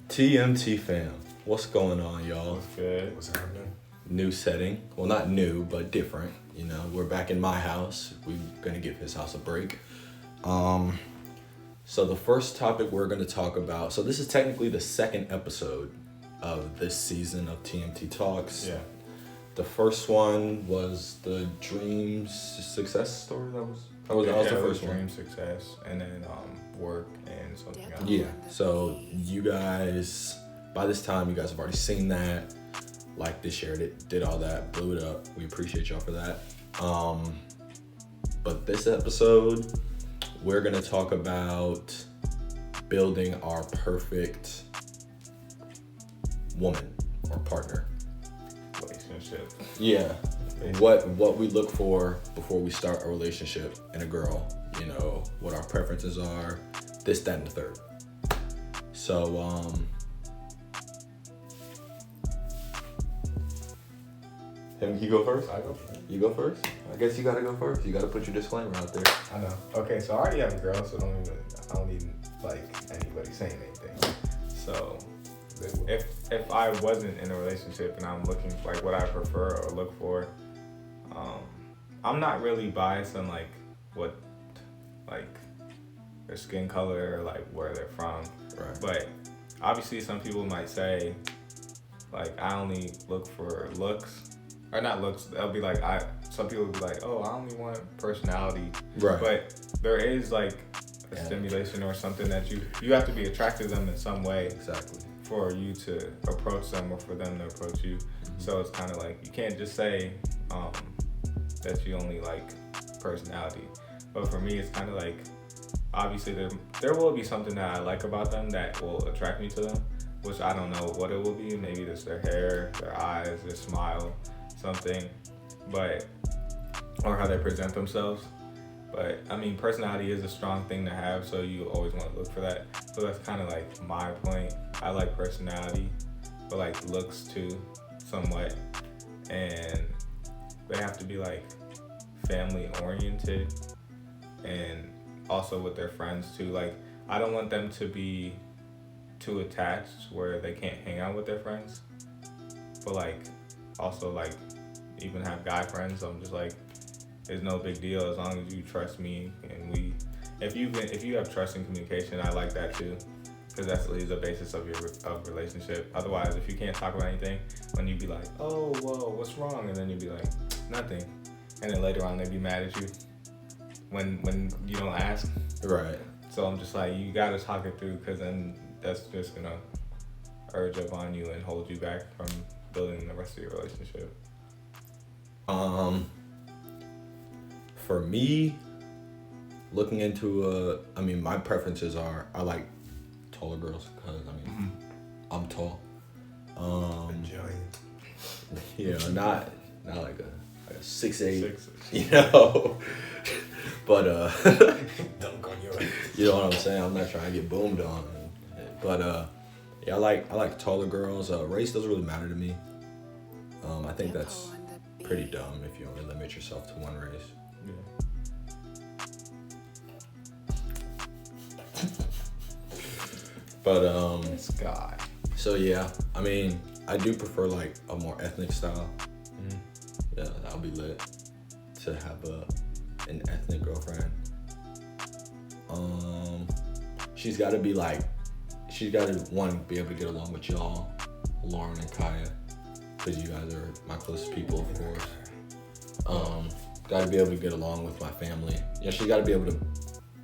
TMT fam, what's going on, y'all? What's good? What's happening? New setting. Well, not new, but different. You know, we're back in my house. We're gonna give his house a break. So the first topic we're gonna talk about. So this is technically the second episode of this season of TMT Talks. Yeah. The first one was the dreams success story. That was the first one. Dream success, and then work and something else. Yeah. So you guys, by this time, you guys have already seen that. Liked it, shared it, did all that, blew it up. We appreciate y'all for that. But this episode, we're gonna talk about building our perfect woman or partner. Relationship. Yeah. What we look for before we start a relationship in a girl, you know, what our preferences are, this, that, and the third. So, you go first? I go first. You go first? I guess you gotta go first. You gotta put your disclaimer out there. I know. Okay, so I already have a girl, so I don't need like anybody saying anything. So if I wasn't in a relationship and I'm looking for like what I prefer or look for, I'm not really biased on like what like their skin color or like where they're from. Right. But obviously some people might say like I only look for looks. Or not looks, they'll be like, some people will be like, oh, I only want personality. Right. But there is like a stimulation or something that you have to be attracted to them in some way. Exactly. For you to approach them or for them to approach you. Mm-hmm. So it's kind of like, you can't just say that you only like personality. But for me, it's kind of like, obviously there will be something that I like about them that will attract me to them, which I don't know what it will be. Maybe it's their hair, their eyes, their smile, something, or how they present themselves. But I mean, personality is a strong thing to have, so you always want to look for that. So that's kind of like my point. I like personality, but like looks too, somewhat. And they have to be like family oriented and also with their friends too. Like, I don't want them to be too attached where they can't hang out with their friends, but like also like even have guy friends. So I'm just like, it's no big deal as long as you trust me and if you have trust and communication, I like that too, because that's the basis of your relationship. Otherwise, if you can't talk about anything, when you be like, oh whoa, what's wrong, and then you'd be like, nothing, and then later on they'd be mad at you when you don't ask. Right. So I'm just like, you gotta talk it through, because then that's just gonna urge up on you and hold you back from building the rest of your relationship. For me, looking into my preferences are, I like taller girls because I'm tall. Giant. You know, not like a 6'8", 6'6". you know. But Dunk on your. you know what I'm saying? I'm not trying to get boomed on. But yeah, I like taller girls. Race doesn't really matter to me. I think that's pretty dumb if you only limit yourself to one race. Yeah. But This guy. so yeah, I mean, I do prefer like a more ethnic style. Yeah, that'll be lit to have an ethnic girlfriend. She's got to be one, be able to get along with y'all, Lauren and Kaya, because you guys are my closest people, of course. Got to be able to get along with my family. Yeah, she got to be able to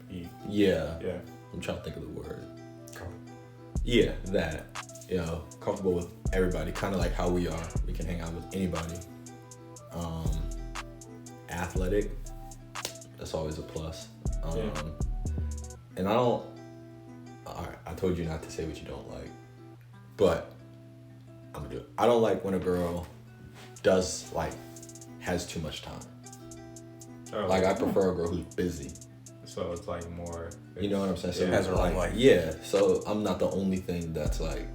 Eat. Yeah. Yeah. I'm trying to think of the word. Comfortable. Yeah, that. You know, comfortable with everybody, kind of like how we are. We can hang out with anybody. Athletic, that's always a plus. And I don't, alright, I told you not to say what you don't like, but I'm gonna do it. I don't like when a girl has too much time. Oh, Like, I prefer a girl who's busy. So it's like more. You know what I'm saying? So Yeah. Has her own life. Yeah, so I'm not the only thing that's like,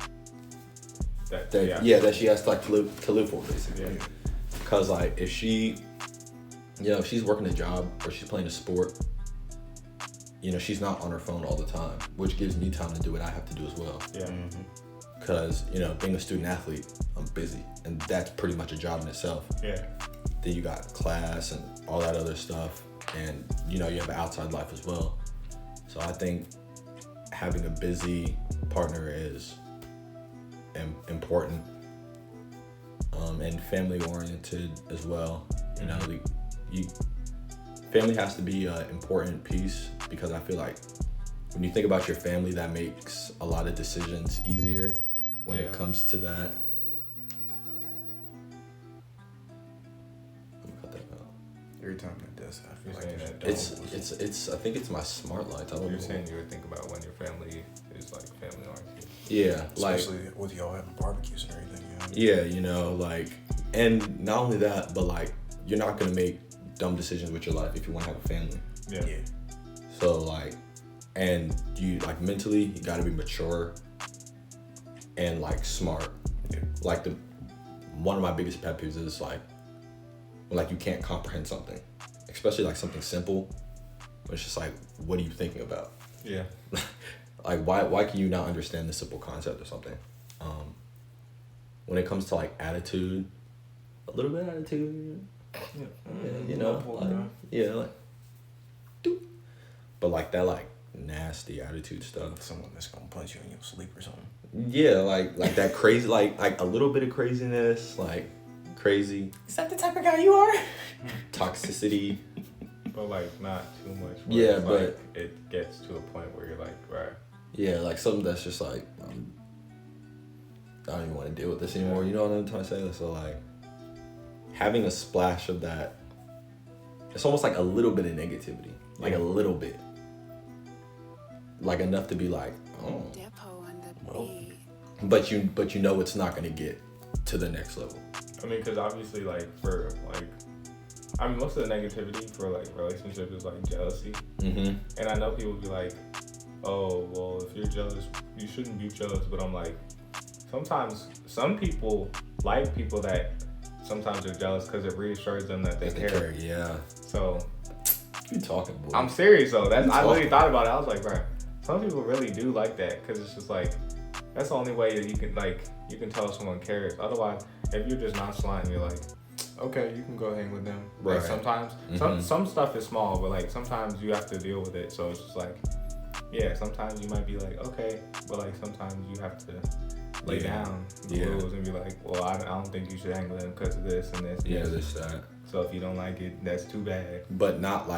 That that she has to like to live for, basically. Yeah. Cause like if she, you know, if she's working a job or she's playing a sport, you know, she's not on her phone all the time, which gives me time to do what I have to do as well. Yeah. because being a student athlete, I'm busy, and that's pretty much a job in itself. Yeah. Then you got class and all that other stuff, and you have an outside life as well. So I think having a busy partner is important, and family oriented as well. Family has to be an important piece, because I feel like when you think about your family, that makes a lot of decisions easier when it comes to that. Every time it does, I feel You're like It's I think it's my smart light. You're saying you would think about when your family is like family oriented. Yeah, especially with y'all having barbecues and everything. Yeah, and not only that, but you're not gonna make dumb decisions with your life if you want to have a family. Yeah. So and you mentally, you gotta be mature and smart. Yeah. One of my biggest pet peeves is when you can't comprehend something, especially something simple. It's just what are you thinking about? Yeah. Why can you not understand the simple concept or something? When it comes to attitude, a little bit of attitude, but that nasty attitude stuff. Someone that's gonna punch you in your sleep or something. Yeah, that crazy, a little bit of craziness, crazy. Is that the type of guy you are? Toxicity. But not too much. Yeah, but it gets to a point where you're right. Yeah, something that's just I don't even want to deal with this anymore. You know what I'm trying to say? So having a splash of that, it's almost a little bit of negativity, a little bit, enough to be oh. Depo on the beat. But it's not gonna get to the next level. I mean, because obviously most of the negativity for relationships is jealousy. Mm-hmm. And I know people be oh, well, if you're jealous, you shouldn't be jealous. But I'm sometimes some people like people that sometimes are jealous because it reassures them that they care. Yeah. So you talking, boy? I'm serious though. I really thought about it. I was bro, some people really do like that, because it's just that's the only way that you can tell someone cares. Otherwise, if you're just nonchalant and you're okay, you can go hang with them. Right. Sometimes some stuff is small, but sometimes you have to deal with it. So it's just sometimes you might be okay, but sometimes you have to lay down the rules and be well, I don't think you should hang with them because of this and this. Yeah, this, that. So if you don't like it, that's too bad. But not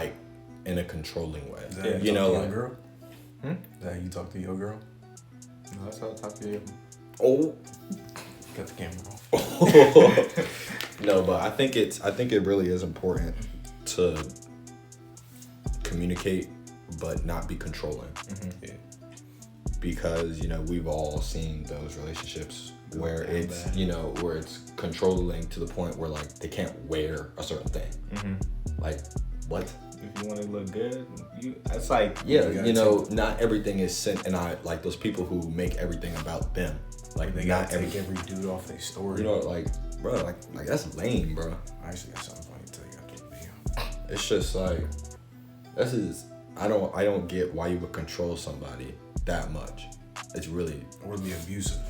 in a controlling way. Is that how you talk to your girl? Is that how you talk to your girl? No, that's how I talk to you. Oh. Got the camera off. No, but I think it really is important to communicate, but not be controlling. Mm-hmm. Yeah. Because we've all seen those relationships where it's where it's controlling to the point where they can't wear a certain thing. Mm-hmm. What? If you want to look good, that's not everything is sent, and I those people who make everything about them. They gotta take every dude off their story. Bro, that's lame, bro. I actually got something funny to tell you after the video. It's just this is I don't get why you would control somebody that much. It's really or be abusive.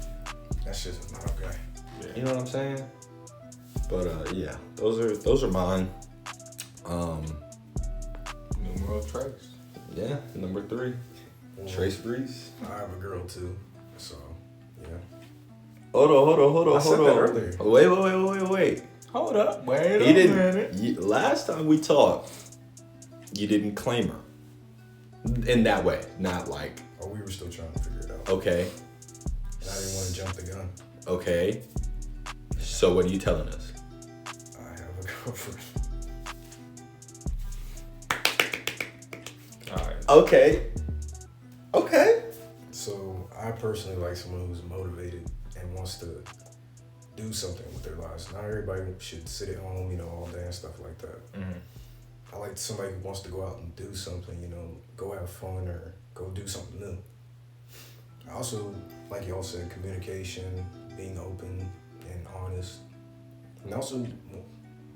That's just not okay. Yeah. You know what I'm saying? But yeah, those are mine. Numero Trace. Yeah, number 3. Trace Breeze. I have a girl too, so yeah. Hold on. I said that earlier. Wait. Hold up. Wait a minute. Last time we talked, you didn't claim her. In that way, not Oh, we were still trying to figure it out. Okay. And I didn't want to jump the gun. Okay. So what are you telling us? I have a girlfriend. Alright. Okay. So I personally like someone who's motivated and wants to do something with their lives. Not everybody should sit at home, all day and stuff like that. Mm-hmm. I like somebody who wants to go out and do something, go have fun or go do something new. I also, like y'all said, communication, being open and honest. And also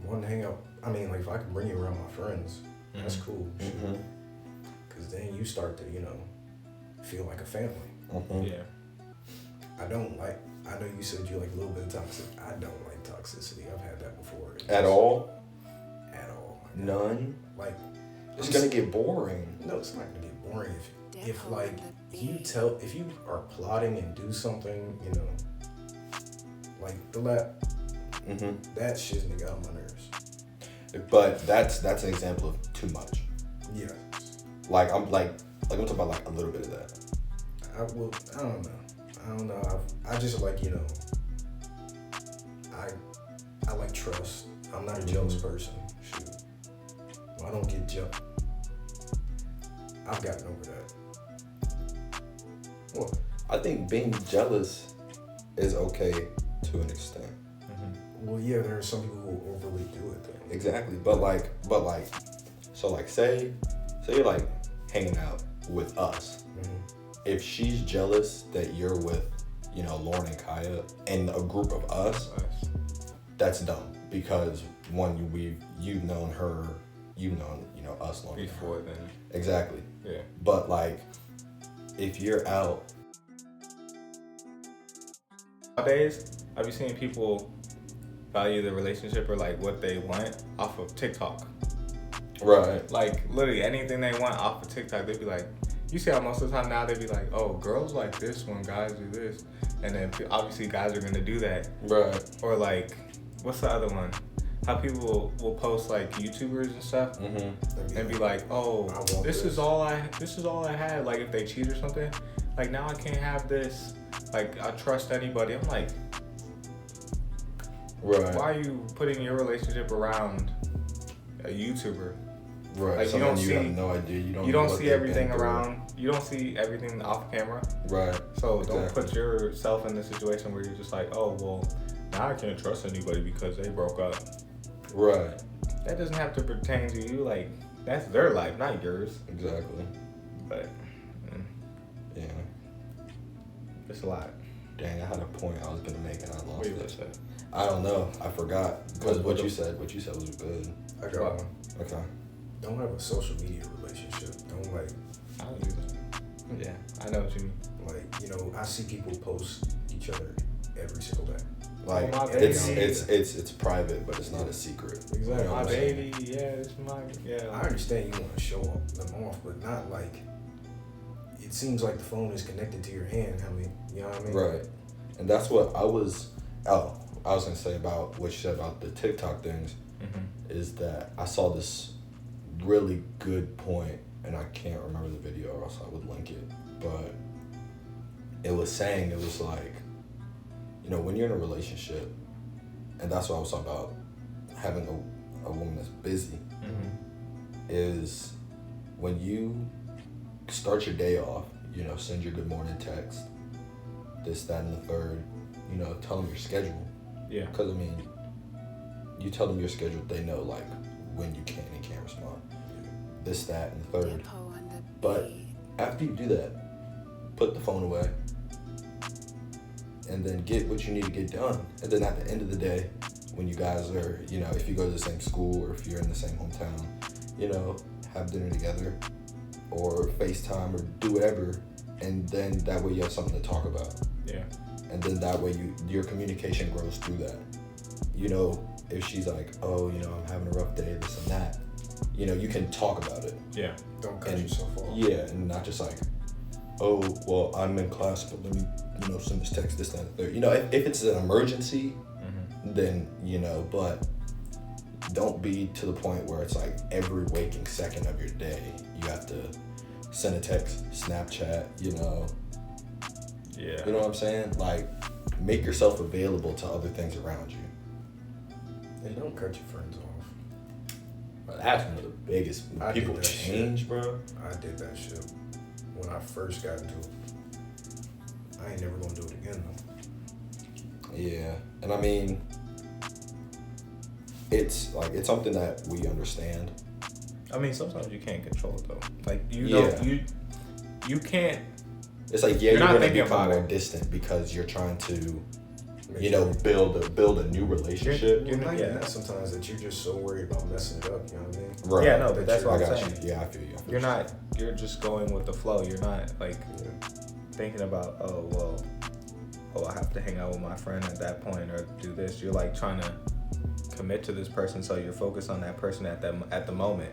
want to hang out. I mean, if I can bring you around my friends, that's cool. Mm-hmm. Because then you start to, feel like a family. Mm-hmm. Yeah. I don't like. I know you said you like a little bit of toxic. I don't like toxicity. I've had that before. At all? At all. None? Like, It's gonna get boring. no, it's not gonna get boring if Depo like on the if you are plotting and do something, you know, like that shit's nigga on my nerves. But that's an example of too much. Yeah. Like I'm talking about like a little bit of that. I don't know. I just like, you know, I like trust. I'm not a jealous person. Shoot. I don't get jealous. I've gotten over that. Well, I think being jealous is okay to an extent. well, yeah, there are some people who overly do it though. Exactly. But like, so like say you're like hanging out with us. If she's jealous that you're with, you know, Lauren and Kaya in a group of us, that's dumb. Because one, you've known her, you've known, you know, us long Before then. Exactly. Yeah. But like, if you're out. Nowadays, I've been seeing people value the relationship or like what they want off of TikTok. Right. Like literally anything they want off of TikTok, they'd be like, you see how most of the time now they'd be like, oh, girls like this when guys do this. And then obviously guys are gonna do that. Right. Or like, what's the other one? How people will post like YouTubers and stuff and be like, oh, this is all I had. Like if they cheat or something, like now I can't have this. Like I trust anybody. I'm like, Right. why are you putting your relationship around a YouTuber? Right. Like Someone you have no idea. You don't know what see they've everything been through. around. You don't see everything off camera. Right. So don't Exactly. put yourself in the situation where you're just like, oh well, now I can't trust anybody because they broke up. Right. That doesn't have to pertain to you. Like that's their life, not yours. Exactly. But Yeah. it's a lot. Dang, I had a point I was gonna make and I lost What you it. gonna say? I don't know. I forgot because what you said was good. I got one. Okay. Don't have a social media relationship. Don't like, I don't use it. Yeah, I know what you mean. like, you know, I see people post each other every single day. Like my it's baby. private, but it's not a secret. Exactly. You know My what I'm saying? baby, yeah, it's my I understand you want to show them off, but not like, it seems like the phone is connected to your hand. I mean, you know what I mean? Right. And that's what I was gonna say about what you said about the TikTok things is that I saw this really good point, and I can't remember the video or else I would link it, but it was like, you know, when you're in a relationship, and that's what I was talking about, having a woman that's busy, is when you start your day off, you know, send your good morning text, this, that, and the third, you know, tell them your schedule. Yeah. Because, I mean, you tell them your schedule, they know, like, when you can and can't respond. This, that, and the third. Depo on the But beat. after you do that, put the phone away and then get what you need to get done. And then at the end of the day, when you guys are, you know, if you go to the same school or if you're in the same hometown, you know, have dinner together or FaceTime or do whatever. And then that way you have something to talk about. Yeah. And then that way your communication grows through that. You know, if she's like, oh, you know, I'm having a rough day, this and that, you know, you can talk about it. Yeah. Don't cut And yourself off. yeah, and not just like, oh, well, I'm in class, but let me, you know, send this text, this, that, and the third. You know, if it's an emergency, then, you know, but don't be to the point where it's like every waking second of your day, you have to send a text, Snapchat, you know. Yeah. You know what I'm saying? Like, make yourself available to other things around you. And don't cut your friends off. But that's one of the biggest. I did People that change, bro. I did that shit when I first got into it. I ain't never gonna do it again though. Yeah, and I mean, it's something that we understand. I mean, sometimes you can't control it though. Like you Yeah. don't, you can't. It's like You're you're not gonna thinking become about more it. distant because you're trying to, Make you know, sure- build a new relationship. Well, not even Yeah. that sometimes that you're just so worried about messing it up, you know what I mean? Right. Yeah, no, but that's what I I'm got saying. you. Yeah, I feel you. You're not. You're just going with the flow. You're not like Yeah. thinking about, oh well, oh, I have to hang out with my friend at that point or do this. You're like trying to commit to this person, so you're focused on that person at the moment.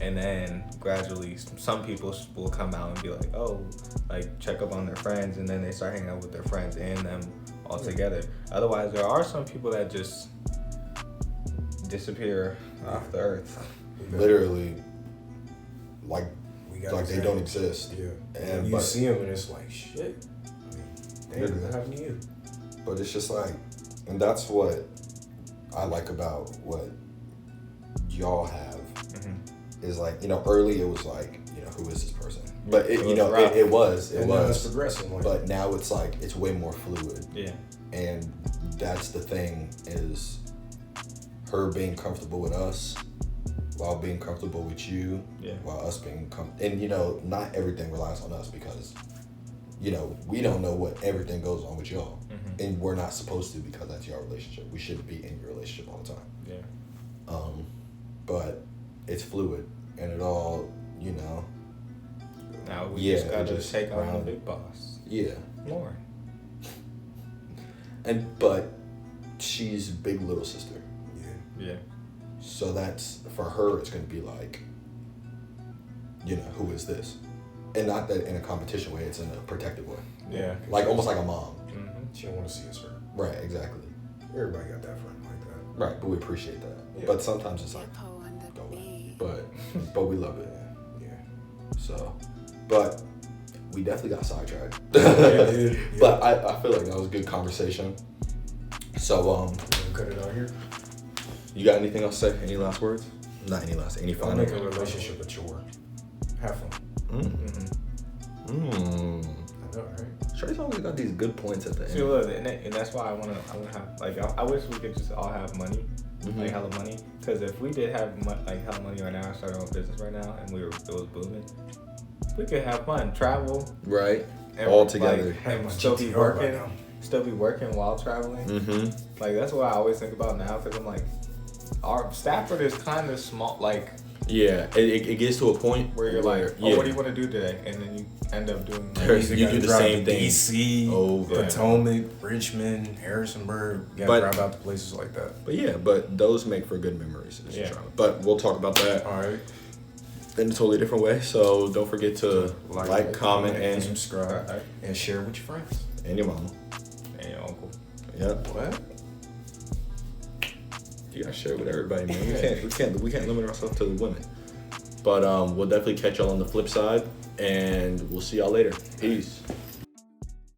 And then gradually, some people will come out and be like, oh, like check up on their friends, and then they start hanging out with their friends and them all together. Otherwise, there are some people that just disappear off the earth. Literally, like We they don't exist. Yeah. And you see them and it's like, shit. I mean, damn, what happened to you? But it's just like, and that's what I like about what y'all have. Is like, early it was like, who is this person? But it was Now it's progressing. Like, but now it's like, it's way more fluid. Yeah. And that's the thing, is her being comfortable with us while being comfortable with you, while us being and not everything relies on us, because we don't know what everything goes on with y'all, and we're not supposed to, because that's your relationship. We shouldn't be in your relationship all the time. But it's fluid, and it all now we just gotta take on the big boss. Yeah, Lauren. but she's big little sister. Yeah. So that's, for her, it's gonna be like, who is this? And not that in a competition way, it's in a protective way. Yeah. Like almost like a mom. She don't want to see us hurt. Right, exactly. Everybody got that friend like that. Right, but we appreciate that. Yeah. But sometimes it's like, Depo on the go away. beat. But we love it. Yeah. So, but we definitely got sidetracked. Yeah. But I feel like that was a good conversation. So, Cut it out here. you got anything else to say? Any last words? Not any last. Any Don't final? make a relationship a chore. Have fun. I know, right? Trey's always got these good points at the end. See, look, and that's why I wanna have, like, I wish we could just all have money, like hella money. Because if we did have like hella money right now, and started our own business right now, and it was booming, we could have fun, travel, Right. and All together. and still be working while traveling. Like, that's what I always think about now, because I'm like, our Stafford is kind of small, like. Yeah, it gets to a point where you're like, oh, what do you want to do today? And then you end up doing. You do the same thing. DC, over. Potomac, Richmond, Harrisonburg. You gotta drive out to places like that. But those make for good memories. But we'll talk about that. All right. In a totally different way. So don't forget to like, comment, and subscribe, and share with your friends and your mama and your uncle. Yep. What? You gotta share it with everybody, man. We can't limit ourselves to the women. But we'll definitely catch y'all on the flip side, and we'll see y'all later. Peace.